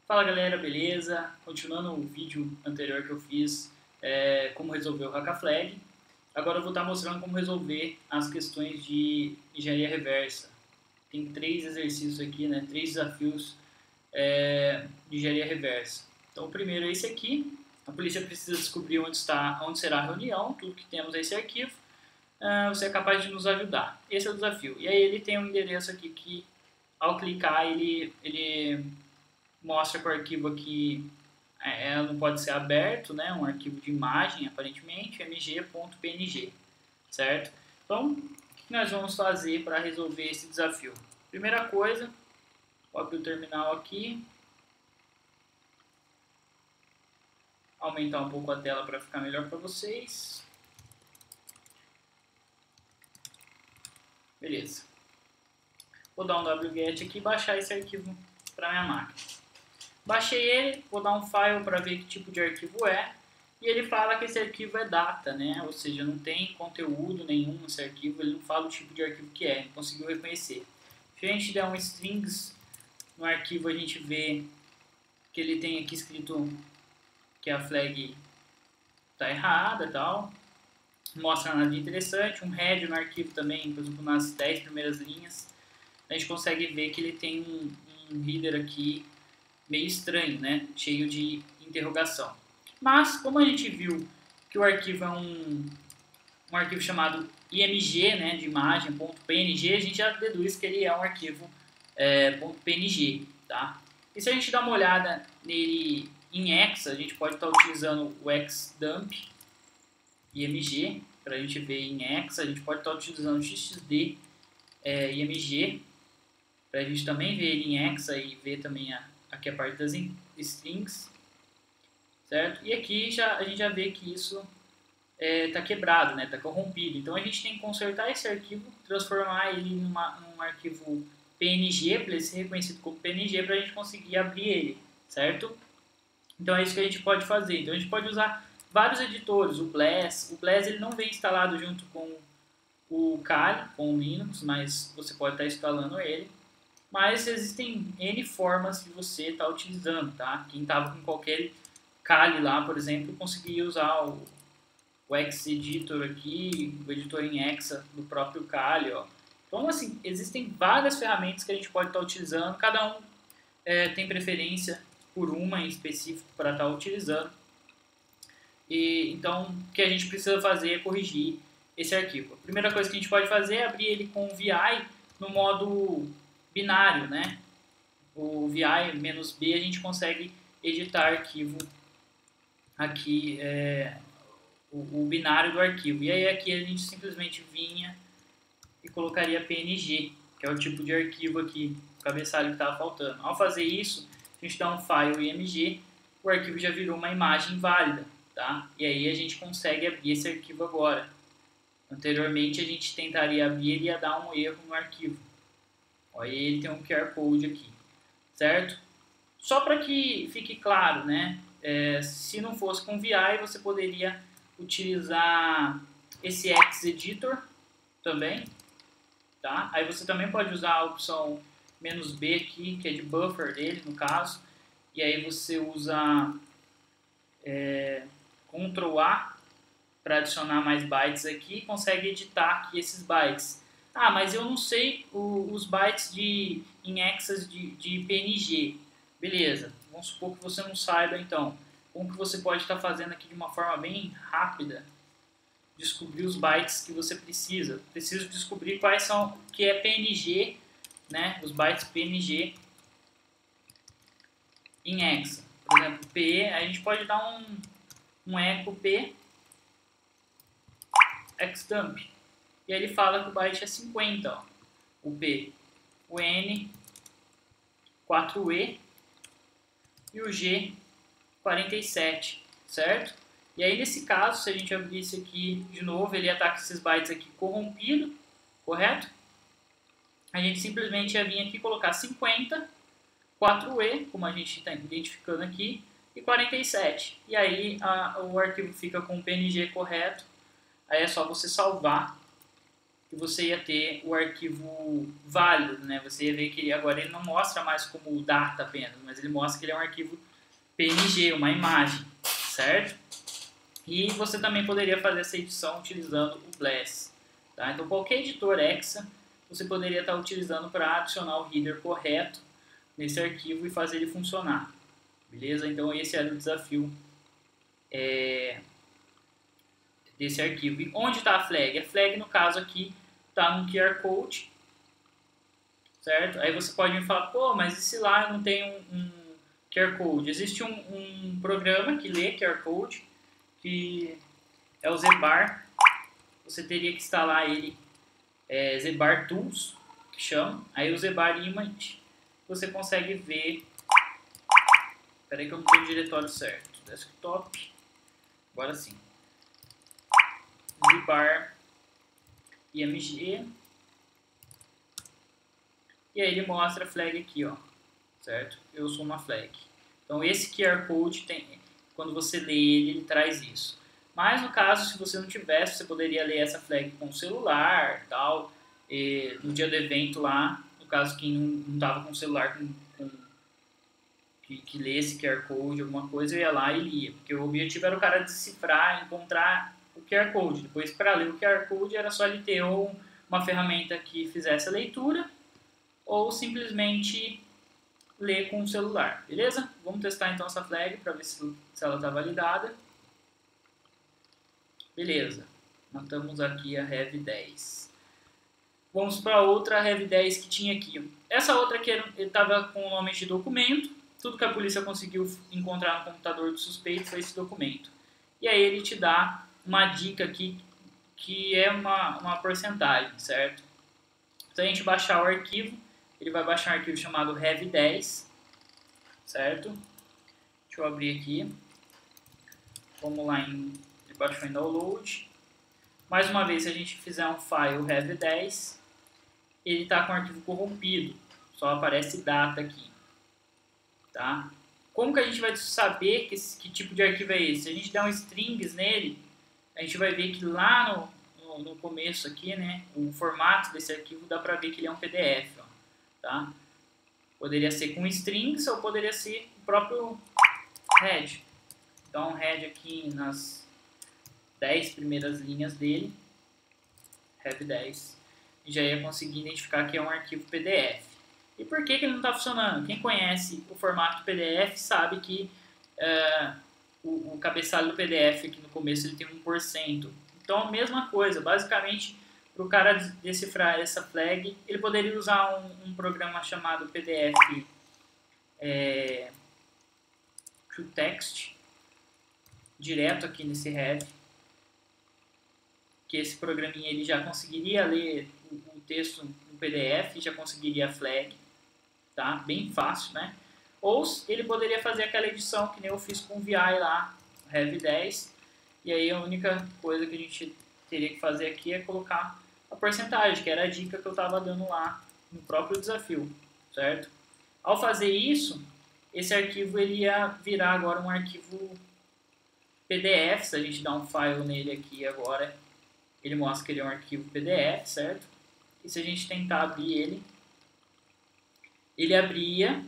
Fala galera, beleza? Continuando o vídeo anterior que eu fiz, como resolver o Hackaflag. Agora eu vou estar mostrando como resolver as questões de engenharia reversa. Tem 3 exercícios aqui, né? 3 desafios de engenharia reversa. Então o primeiro é esse aqui. A polícia precisa descobrir onde será a reunião, tudo que temos é esse arquivo. Você é capaz de nos ajudar. Esse é o desafio. E aí ele tem um endereço aqui que, ao clicar, ele mostra que o arquivo aqui não pode ser aberto, né? Um arquivo de imagem, aparentemente, mg.png, certo? Então, o que nós vamos fazer para resolver esse desafio? Primeira coisa, vou abrir o terminal aqui, aumentar um pouco a tela para ficar melhor para vocês. Beleza. Vou dar um wget aqui e baixar esse arquivo para minha máquina. Baixei ele, vou dar um file para ver que tipo de arquivo é. E ele fala que esse arquivo é data, né? Ou seja, não tem conteúdo nenhum nesse arquivo, ele não fala o tipo de arquivo que é, não conseguiu reconhecer. Se a gente der um strings no arquivo, a gente vê que ele tem aqui escrito que a flag está errada e tal. Mostra nada de interessante. Um head no arquivo também, por exemplo, nas 10 primeiras linhas, a gente consegue ver que ele tem um header aqui meio estranho, né? Cheio de interrogação. Mas, como a gente viu que o arquivo é um arquivo chamado img, né, de imagem, .png, a gente já deduz que ele é um arquivo .png, tá? E se a gente dá uma olhada nele em hexa, a gente pode estar utilizando o xdump img, para a gente ver em hexa, a gente pode estar utilizando o xd img, para a gente também ver ele em hexa e ver também aqui a parte das strings, certo? E aqui a gente já vê que isso está quebrado, né? Está corrompido. Então a gente tem que consertar esse arquivo, transformar ele num arquivo PNG, para ele ser reconhecido como PNG, para a gente conseguir abrir ele, certo? Então é isso que a gente pode fazer. Então a gente pode usar vários editores, o Blaz. O Blaz ele não vem instalado junto com o Kali, com o Linux, mas você pode estar instalando ele. Mas existem N formas de você estar utilizando, tá? Quem estava com qualquer Kali lá, por exemplo, conseguia usar o Xeditor aqui, o editor em hexa do próprio Kali, ó. Então, assim, existem várias ferramentas que a gente pode estar utilizando, cada um tem preferência por uma em específico para estar utilizando. E, então, o que a gente precisa fazer é corrigir esse arquivo. A primeira coisa que a gente pode fazer é abrir ele com o VI no modo binário, né? O VI-B a gente consegue editar arquivo aqui, o binário do arquivo. E aí aqui a gente simplesmente vinha e colocaria PNG, que é o tipo de arquivo aqui, o cabeçalho que estava faltando. Ao fazer isso, a gente dá um file img, o arquivo já virou uma imagem válida, tá? E aí a gente consegue abrir esse arquivo agora. Anteriormente a gente tentaria abrir e ele ia dar um erro no arquivo. Olha, ele tem um QR Code aqui, certo? Só para que fique claro, né? Se não fosse com VI, você poderia utilizar esse Xeditor também, tá? Aí você também pode usar a opção "-b" aqui, que é de buffer dele, no caso. E aí você usa Ctrl A para adicionar mais bytes aqui e consegue editar aqui esses bytes. Ah, mas eu não sei os bytes em hexas de PNG. Beleza, vamos supor que você não saiba então. Como que você pode estar fazendo aqui de uma forma bem rápida? Descobrir os bytes que você precisa. Preciso descobrir quais são, o que é PNG, né? Os bytes PNG em hexa. Por exemplo, P, a gente pode dar um echo P xdump. E aí ele fala que o byte é 50, ó, o P, o N, 4E e o G, 47, certo? E aí nesse caso, se a gente abrisse aqui de novo, ele ia estar com esses bytes aqui corrompido, correto? A gente simplesmente ia vir aqui e colocar 50, 4E, como a gente está identificando aqui, e 47. E aí o arquivo fica com o PNG correto. Aí é só você salvar que você ia ter o arquivo válido, né? Você ia ver que agora ele não mostra mais como data apenas, mas ele mostra que ele é um arquivo PNG, uma imagem, certo? E você também poderia fazer essa edição utilizando o Bless, tá? Então qualquer editor Exa você poderia estar utilizando para adicionar o header correto nesse arquivo e fazer ele funcionar, beleza? Então esse era o desafio desse arquivo. E onde está a flag? A flag, no caso aqui, está no QR Code, certo? Aí você pode me falar, pô, mas e se lá eu não tenho um QR Code? Existe um programa que lê QR Code, que é o Zebar. Você teria que instalar ele, Zebar Tools, que chama. Aí o Zebar Image, você consegue ver. Espera aí que eu não tenho o diretório certo. Desktop. Agora sim. Zebar IMG. E aí ele mostra a flag aqui, ó. Certo? Eu sou uma flag. Então esse QR Code quando você lê ele traz isso. Mas no caso, se você não tivesse, você poderia ler essa flag com o celular, tal. E no dia do evento lá, no caso quem não estava com o celular que lesse QR Code, alguma coisa, eu ia lá e lia. Porque o objetivo era o cara decifrar, encontrar o QR Code. Depois, para ler o QR Code, era só ele ter ou uma ferramenta que fizesse a leitura, ou simplesmente ler com o celular, beleza? Vamos testar então essa flag para ver se ela está validada. Beleza, matamos aqui a Rev10. Vamos para outra Rev10 que tinha aqui. Essa outra aqui estava com o nome de documento. Tudo que a polícia conseguiu encontrar no computador do suspeito foi esse documento. E aí ele te dá uma dica aqui, que é uma porcentagem, certo? Se a gente baixar o arquivo, ele vai baixar um arquivo chamado Rev10, certo? Deixa eu abrir aqui. Vamos lá ele baixou em download. Mais uma vez, se a gente fizer um file Rev10, ele está com o arquivo corrompido. Só aparece data aqui. Tá? Como que a gente vai saber que tipo de arquivo é esse? Se a gente der um strings nele, a gente vai ver que lá no começo aqui, né, o formato desse arquivo dá para ver que ele é um PDF. Ó, tá? Poderia ser com strings ou poderia ser o próprio head. Então, head aqui nas 10 primeiras linhas dele, Rev10, já ia conseguir identificar que é um arquivo PDF. E por que ele não está funcionando? Quem conhece o formato PDF sabe que o cabeçalho do PDF aqui no começo ele tem 1%. Então, a mesma coisa, basicamente, para o cara decifrar essa flag, ele poderia usar um programa chamado PDF to Text, direto aqui nesse Rev, que esse programinha ele já conseguiria ler o texto no PDF, já conseguiria a flag, tá? Bem fácil, né? Ou ele poderia fazer aquela edição que nem eu fiz com o VI lá, Rev10, e aí a única coisa que a gente teria que fazer aqui é colocar a porcentagem, que era a dica que eu estava dando lá no próprio desafio, certo? Ao fazer isso, esse arquivo ele ia virar agora um arquivo PDF. Se a gente dá um file nele aqui agora, ele mostra que ele é um arquivo PDF, certo? E se a gente tentar abrir ele abria,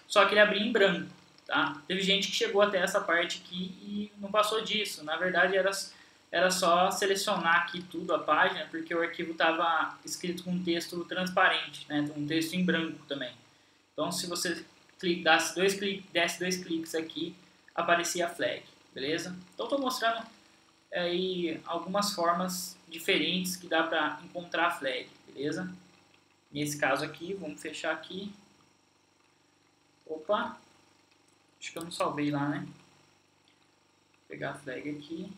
só que ele abria em branco, tá? Teve gente que chegou até essa parte aqui e não passou disso. Na verdade, era só selecionar aqui tudo, a página, porque o arquivo estava escrito com um texto transparente, né? Um texto em branco também. Então, se você desse dois cliques aqui, aparecia a flag, beleza? Então, estou mostrando aí algumas formas diferentes que dá para encontrar a flag, beleza? Nesse caso aqui, vamos fechar aqui. Opa, acho que eu não salvei lá, né? Vou pegar a flag aqui,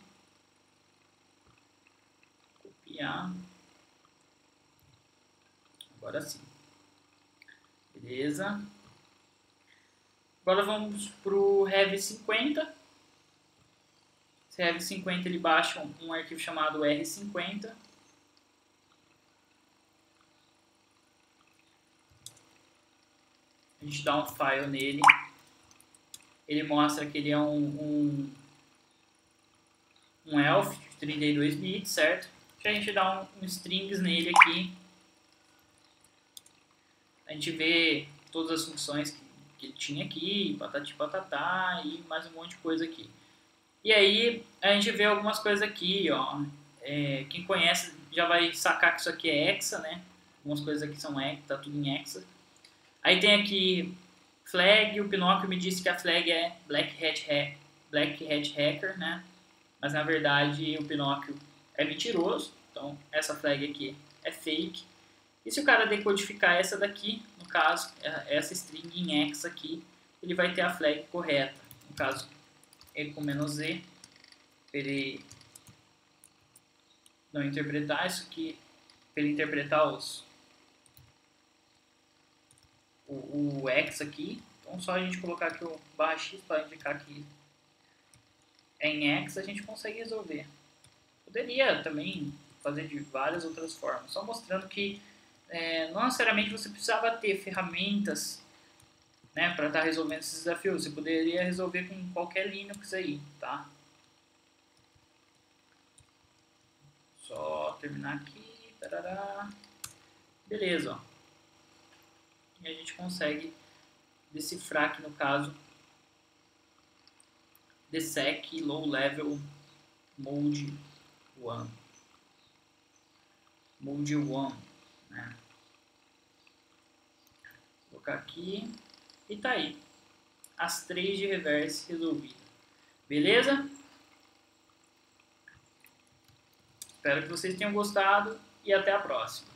copiar, agora sim, beleza? Agora vamos para o Rev50. Esse Rev50 ele baixa um arquivo chamado R50. A gente dá um file nele. Ele mostra que ele é um ELF de 32 bits, certo? Se a gente dá um strings nele aqui, a gente vê todas as funções que tinha aqui, patati patatá e mais um monte de coisa aqui. E aí a gente vê algumas coisas aqui, ó. Quem conhece já vai sacar que isso aqui é hexa, né? Algumas coisas aqui são hexa, tá tudo em hexa. Aí tem aqui flag, o Pinóquio me disse que a flag é Black Hat Hacker, né? Mas na verdade o Pinóquio é mentiroso, então essa flag aqui é fake. E se o cara decodificar essa daqui, no caso, essa string em hexa aqui, ele vai ter a flag correta. No caso, E com "-z", ele não interpretar isso aqui, para ele interpretar o X aqui. Então só a gente colocar aqui o /x para indicar que é em X, a gente consegue resolver. Poderia também fazer de várias outras formas, só mostrando que não necessariamente você precisava ter ferramentas, né, para estar resolvendo esses desafios. Você poderia resolver com qualquer Linux aí, tá? Só terminar aqui, tarará. Beleza, ó. E a gente consegue decifrar aqui no caso DSEC Low Level Mode 1. Mode 1, né? Vou colocar aqui e tá aí. As 3 de reverse resolvidas. Beleza? Espero que vocês tenham gostado e até a próxima.